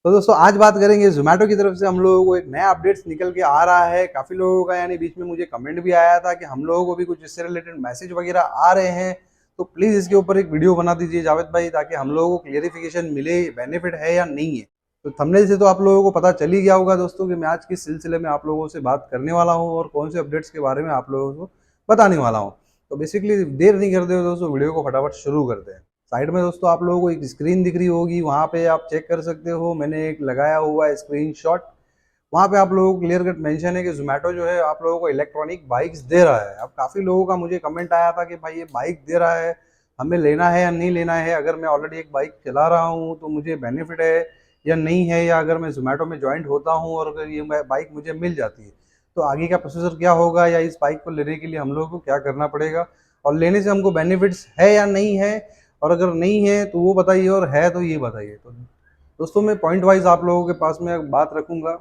तो दोस्तों आज बात करेंगे ज़ोमैटो की तरफ से हम लोगों को एक नया अपडेट्स निकल के आ रहा है। काफ़ी लोगों का यानी बीच में मुझे कमेंट भी आया था कि हम लोगों को भी कुछ इससे रिलेटेड मैसेज वगैरह आ रहे हैं, तो प्लीज़ इसके ऊपर एक वीडियो बना दीजिए जावेद भाई, ताकि हम लोगों को क्लियरिफिकेशन मिले, बेनिफिट है या नहीं है। तो थंबनेल से तो आप लोगों को पता चल ही गया होगा दोस्तों कि मैं आज किस सिलसिले में आप लोगों से बात करने वाला हूँ और कौन से अपडेट्स के बारे में आप लोगों को बताने वाला हूँ। तो बेसिकली देर नहीं करते हुए दोस्तों वीडियो को फटाफट शुरू करते हैं। साइड में दोस्तों आप लोगों को एक स्क्रीन दिख रही होगी, वहाँ पे आप चेक कर सकते हो, मैंने एक लगाया हुआ है स्क्रीनशॉट। वहाँ पे आप लोगों को क्लियर कट मेंशन है कि ज़ोमैटो जो है आप लोगों को इलेक्ट्रॉनिक बाइक्स दे रहा है। अब काफ़ी लोगों का मुझे कमेंट आया था कि भाई ये बाइक दे रहा है, हमें लेना है या नहीं लेना है, अगर मैं ऑलरेडी एक बाइक चला रहा हूँ तो मुझे बेनिफिट है या नहीं है, या अगर मैं ज़ोमैटो में ज्वाइंट होता हूँ और अगर ये बाइक मुझे मिल जाती है तो आगे का प्रोसीजर क्या होगा, या इस बाइक को लेने के लिए हम लोगों को क्या करना पड़ेगा, और लेने से हमको बेनिफिट्स है या नहीं है, और अगर नहीं है तो वो बताइए, और है तो ये बताइए। तो दोस्तों मैं पॉइंट वाइज आप लोगों के पास में बात रखूंगा।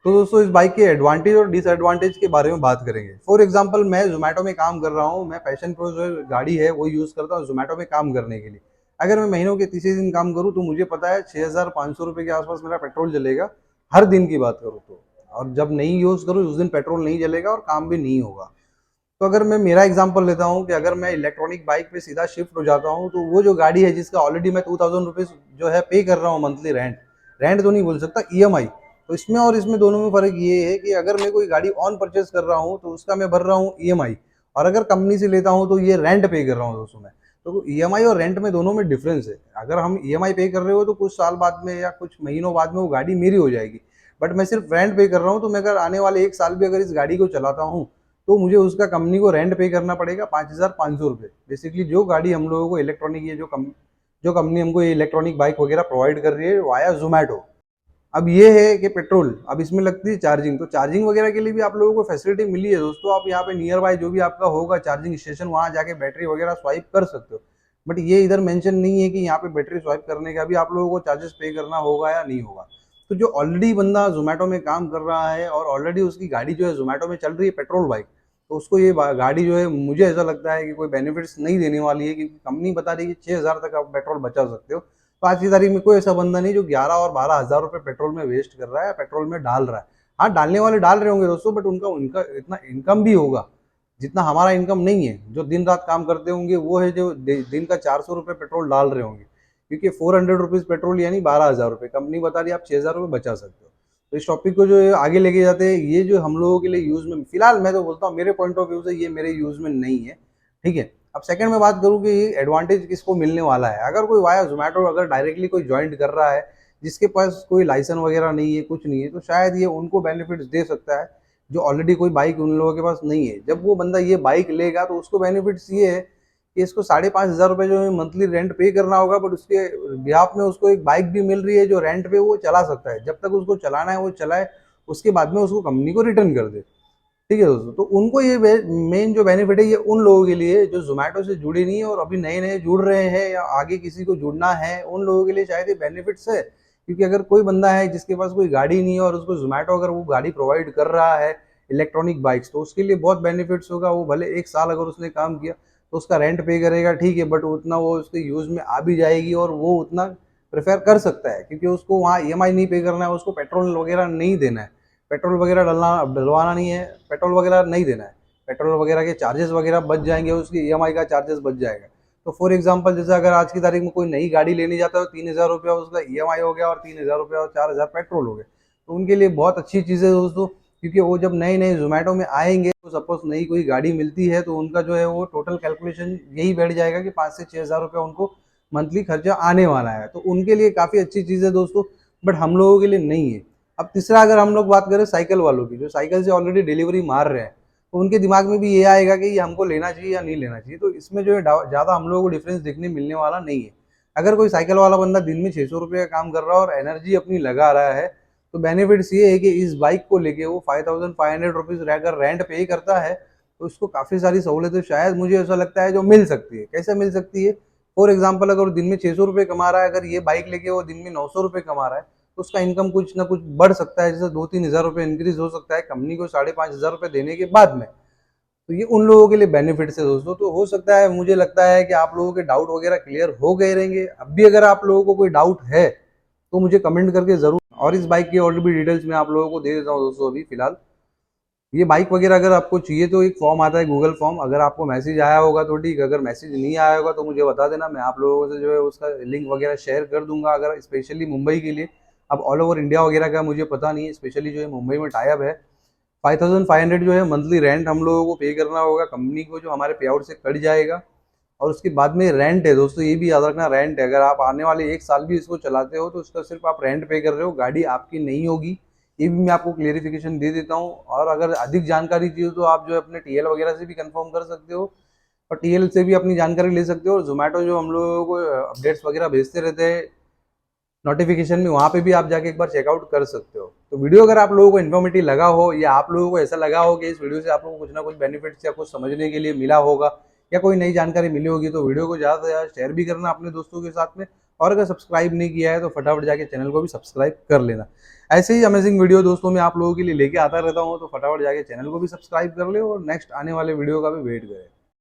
तो दोस्तों इस बाइक के एडवांटेज और डिसएडवांटेज के बारे में बात करेंगे। फॉर एग्जांपल मैं जोमेटो में काम कर रहा हूँ, मैं पैशन प्रो जो गाड़ी है वो यूज़ करता हूँ जोमेटो में काम करने के लिए। अगर मैं महीनों के तीसरे दिन काम करूँ तो मुझे पता है 6,500 रुपये के आसपास मेरा पेट्रोल जलेगा, हर दिन की बात करूँ तो। और जब नहीं यूज़ करूँ उस दिन पेट्रोल नहीं जलेगा और काम भी नहीं होगा। तो अगर मैं मेरा एग्जांपल लेता हूँ कि अगर मैं इलेक्ट्रॉनिक बाइक पे सीधा शिफ्ट हो जाता हूँ, तो वो जो गाड़ी है जिसका ऑलरेडी मैं 2,000 रुपीज़ जो है पे कर रहा हूँ मंथली रेंट, रेंट तो नहीं बोल सकता, ईएमआई। तो इसमें और इसमें दोनों में फ़र्क ये है कि अगर मैं कोई गाड़ी ऑन परचेज कर रहा हूँ तो उसका मैं भर रहा हूँ ईएमआई, और अगर कंपनी से लेता हूँ तो ये रेंट पे कर रहा हूँ दोस्तों मैं। तो ईएमआई और रेंट में दोनों में डिफरेंस है। अगर हम ईएमआई पे कर रहे हो तो कुछ साल बाद में या कुछ महीनों बाद में वो गाड़ी मेरी हो जाएगी, बट मैं सिर्फ रेंट पे कर रहा हूँ। तो मैं अगर आने वाले 1 साल भी अगर इस गाड़ी को चलाता हूँ तो मुझे उसका कंपनी को रेंट पे करना पड़ेगा 5,500 रुपये। बेसिकली जो गाड़ी हम लोगों को इलेक्ट्रॉनिक, ये जो कंपनी हमको ये इलेक्ट्रॉनिक बाइक वगैरह प्रोवाइड कर रही है वाया जोमेटो। अब ये है कि पेट्रोल, अब इसमें लगती है चार्जिंग, तो चार्जिंग वगैरह के लिए भी आप लोगों को फैसिलिटी मिली है दोस्तों। आप यहाँ पे नियर बाय जो भी आपका होगा चार्जिंग स्टेशन, वहाँ जाके बैटरी वगैरह स्वाइप कर सकते हो। बट ये इधर मेंशन नहीं है कि यहाँ पे बैटरी स्वाइप करने का भी आप लोगों को चार्जेस पे करना होगा या नहीं होगा। तो जो ऑलरेडी बंदा जोमेटो में काम कर रहा है और ऑलरेडी उसकी गाड़ी जो है जोमेटो में चल रही है पेट्रोल बाइक, तो उसको ये गाड़ी जो है मुझे ऐसा लगता है कि कोई बेनिफिट्स नहीं देने वाली है, क्योंकि कंपनी बता रही है कि 6,000 तक आप पेट्रोल बचा सकते हो। तो आज की तारीख में कोई ऐसा बंदा नहीं जो 11 और 12,000 रुपये पेट्रोल में वेस्ट कर रहा है, पेट्रोल में डाल रहा है। हाँ, डालने वाले डाल रहे होंगे दोस्तों, बट उनका उनका इतना इनकम भी होगा जितना हमारा इनकम नहीं है। जो दिन रात काम करते होंगे वो है जो दिन का 400 रुपये पेट्रोल डाल रहे होंगे, क्योंकि 400 रुपीज़ पेट्रोल यानी 12,000 रुपये, कंपनी बता रही है आप 6,000 रुपये बचा सकते हो। तो इस टॉपिक को जो है आगे लेके जाते हैं, ये जो हम लोगों के लिए यूज़ में, फिलहाल मैं तो बोलता हूँ मेरे पॉइंट ऑफ व्यू से ये मेरे यूज़ में नहीं है, ठीक है। अब सेकंड में बात करूँ कि एडवांटेज किसको मिलने वाला है। अगर कोई वाया जोमेटो अगर डायरेक्टली कोई ज्वाइंट कर रहा है, जिसके पास कोई लाइसेंस वगैरह नहीं है, कुछ नहीं है, तो शायद ये उनको बेनिफिट्स दे सकता है, जो ऑलरेडी कोई बाइक उन लोगों के पास नहीं है। जब वो बंदा ये बाइक लेगा तो उसको बेनिफिट्स ये है कि इसको 5,500 रुपये जो है मंथली रेंट पे करना होगा, बट उसके बिहाफ में उसको एक बाइक भी मिल रही है जो रेंट पे वो चला सकता है। जब तक उसको चलाना है वो चलाए, उसके बाद में उसको कंपनी को रिटर्न कर दे, ठीक है दोस्तों। तो उनको ये मेन जो बेनिफिट है ये उन लोगों के लिए जो जोमेटो से जुड़े नहीं है और अभी नए नए जुड़ रहे हैं, या आगे किसी को जुड़ना है, उन लोगों के लिए शायद ये बेनिफिट्स है। क्योंकि अगर कोई बंदा है जिसके पास कोई गाड़ी नहीं है और उसको जोमेटो अगर वो गाड़ी प्रोवाइड कर रहा है इलेक्ट्रॉनिक बाइक्स, तो उसके लिए बहुत बेनिफिट्स होगा। वो भले 1 साल अगर उसने काम किया तो उसका रेंट पे करेगा, ठीक है, बट उतना वो उसके यूज़ में आ भी जाएगी और वो उतना प्रेफर कर सकता है, क्योंकि उसको वहाँ ईएमआई नहीं पे करना है, उसको पेट्रोल वगैरह नहीं देना है, पेट्रोल वगैरह डलवाना नहीं है, पेट्रोल वगैरह नहीं देना है, पेट्रोल वगैरह के चार्जेस वगैरह बच जाएंगे, उसकी ईएमआई का चार्जेस बच जाएगा। तो फॉर एग्जांपल जैसे अगर आज की तारीख में कोई नई गाड़ी लेने जाता है तो 3,000 रुपया उसका ईएमआई हो गया और 3,000 रुपया और 4,000 पेट्रोल हो गया। तो उनके लिए बहुत अच्छी चीज़ है दोस्तों, क्योंकि वो जब नए नए जोमेटो में आएंगे तो सपोज नई कोई गाड़ी मिलती है तो उनका जो है वो टोटल कैलकुलेशन यही बैठ जाएगा कि 5 से 6 हज़ार रुपया उनको मंथली खर्चा आने वाला है। तो उनके लिए काफ़ी अच्छी चीज़ है दोस्तों, बट हम लोगों के लिए नहीं है। अब तीसरा अगर हम लोग बात करें साइकिल वालों की, जो साइकिल से ऑलरेडी डिलीवरी मार रहे हैं, तो उनके दिमाग में भी ये आएगा कि ये हमको लेना चाहिए या नहीं लेना चाहिए। तो इसमें जो है ज़्यादा हम लोगों को डिफरेंस देखने मिलने वाला नहीं है। अगर कोई साइकिल वाला बंदा दिन में 600 रुपये का काम कर रहा है और एनर्जी अपनी लगा रहा है, तो बेनिफिट्स ये है कि इस बाइक को लेके वो 5,500 रुपीज़ अगर रेंट पे करता है तो उसको काफ़ी सारी सहूलतें शायद मुझे ऐसा लगता है जो मिल सकती है। कैसे मिल सकती है? फॉर एग्जाम्पल अगर वो दिन में 600 रुपये कमा रहा है, अगर ये बाइक लेके वो दिन में 900 रुपये कमा रहा है, तो उसका इनकम कुछ ना कुछ बढ़ सकता है, जैसे 2-3 हज़ार रुपये इंक्रीज हो सकता है कंपनी को 5,500 रुपये देने के बाद में। तो ये उन लोगों के लिए बेनिफिट्स है दोस्तों। तो हो सकता है, मुझे लगता है कि आप लोगों के डाउट वगैरह क्लियर हो गए रहेंगे। अब भी अगर आप लोगों को कोई डाउट है तो मुझे कमेंट करके ज़रूर और इस बाइक की और भी डिटेल्स मैं आप लोगों को दे देता हूँ दोस्तों अभी फिलहाल। ये बाइक वगैरह अगर आपको चाहिए तो एक फॉर्म आता है गूगल फॉर्म, अगर आपको मैसेज आया होगा तो ठीक, अगर मैसेज नहीं आया होगा तो मुझे बता देना, मैं आप लोगों से जो है उसका लिंक वगैरह शेयर कर दूंगा। अगर स्पेशली मुंबई के लिए, अब ऑल ओवर इंडिया वगैरह का मुझे पता नहीं है, स्पेशली जो है मुंबई में टाइप है। 5500 जो है मंथली रेंट हम लोगों को पे करना होगा कंपनी को, जो हमारे पे आउट से कट जाएगा। और उसके बाद में रेंट है दोस्तों, ये भी याद रखना, रेंट है। अगर आप आने वाले 1 साल भी इसको चलाते हो तो उसका सिर्फ आप रेंट पे कर रहे हो, गाड़ी आपकी नहीं होगी। ये भी मैं आपको क्लियरिफिकेशन दे देता हूँ। और अगर अधिक जानकारी चाहिए तो आप जो है अपने टीएल वगैरह से भी कंफर्म कर सकते हो, और टीएल से भी अपनी जानकारी ले सकते हो। और जोमेटो जो हम लोगों को अपडेट्स वगैरह भेजते रहते हैं नोटिफिकेशन में, वहाँ पे भी आप जाके एक बार चेकआउट कर सकते हो। तो वीडियो अगर आप लोगों को इन्फॉर्मेटिव लगा हो, या आप लोगों को ऐसा लगा हो कि इस वीडियो से आप लोगों को कुछ ना कुछ बेनिफिट्स या कुछ समझने के लिए मिला होगा, या कोई नई जानकारी मिली होगी, तो वीडियो को ज़्यादा से ज़्यादा शेयर भी करना अपने दोस्तों के साथ में। और अगर सब्सक्राइब नहीं किया है तो फटाफट जाके चैनल को भी सब्सक्राइब कर लेना। ऐसे ही अमेजिंग वीडियो दोस्तों मैं आप लोगों के लिए लेके आता रहता हूँ, तो फटाफट जाके चैनल को भी सब्सक्राइब कर ले और नेक्स्ट आने वाले वीडियो का भी वेट करें।